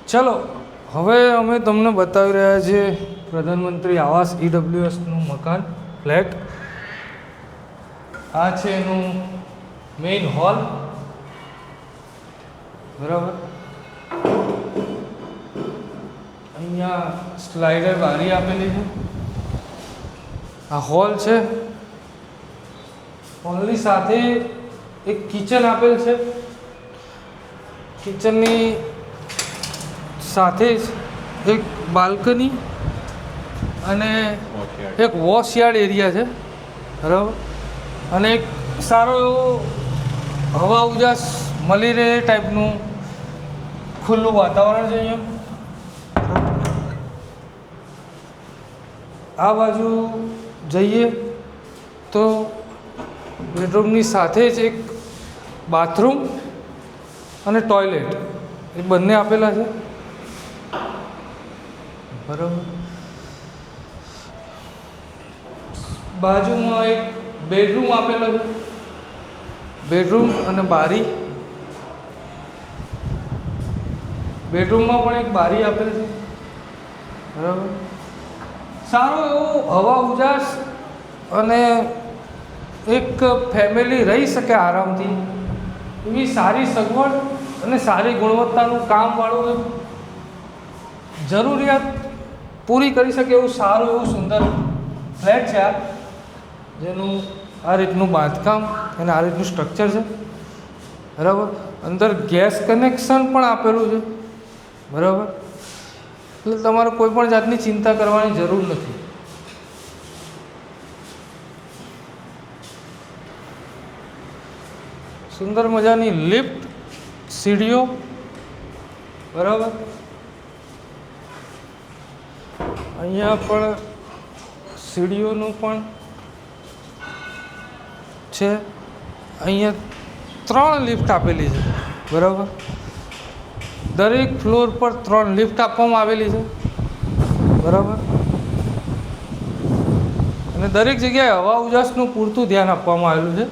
ચલો હવે અમે તમને બતાવી રહ્યા છીએ પ્રધાનમંત્રી આવાસ ઈડબ્લ્યુએસનું મકાન ફ્લેટ. આ છે એનું મેઇન હોલ, બરાબર. અહીંયા સ્લાઇડર બારી આપેલી છે. આ હોલ છે. હોલની સાથે એક કિચન આપેલ છે. કિચનની સાથે જ એક બાલ્કની અને એક વોશયાર્ડ એરિયા છે, બરાબર. અને એક સારો એવો હવા ઉજાસ મળી રહે એ ટાઈપનું ખુલ્લું વાતાવરણ છે અહીંયા. આ બાજુ જઈએ તો બેડરૂમની સાથે જ એક બાથરૂમ અને ટોયલેટ એ બંને આપેલા છે, બરાબર. બાજુમાં એક બેડરૂમ આપેલો છે, બેડરૂમ અને બારી. બેડરૂમમાં પણ એક બારી આપેલ છે, બરાબર. સારો એવો હવા ઉજાસ અને એક ફેમિલી રહી શકે આરામથી એવી સારી સગવડ અને સારી ગુણવત્તાનું કામવાળું જરૂરિયાત પૂરી કરી શકે એવું સારું એવું સુંદર ફ્લેટ છે આ, જેનું આ રીતનું બાંધકામ અને આ રીતનું સ્ટ્રક્ચર છે, બરાબર. અંદર ગેસ કનેક્શન પણ આપેલું છે, બરાબર. એટલે તમારે કોઈ પણ જાતની ચિંતા કરવાની જરૂર નથી. સુંદર મજાની લિફ્ટ, સીડીઓ, બરાબર. અહીંયા પણ સીડીઓનું પણ છે. અહીંયા 3 લિફ્ટ આપેલી છે, બરાબર. દરેક ફ્લોર પર 3 લિફ્ટ આપવામાં આવેલી છે, બરાબર. અને દરેક જગ્યાએ હવા ઉજાસનું પૂરતું ધ્યાન આપવામાં આવેલું છે.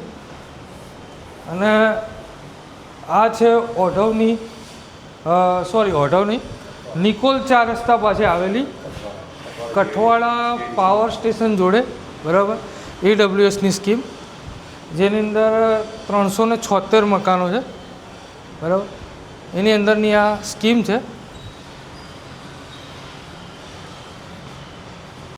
અને આ છે ઓઢવની નિકોલ 4 રસ્તા પાસે આવેલી કઠવાડા પાવર સ્ટેશન જોડે, બરાબર, ઈડબ્લ્યુએસની સ્કીમ, જેની અંદર 376 મકાનો છે, બરાબર. એની અંદરની આ સ્કીમ છે.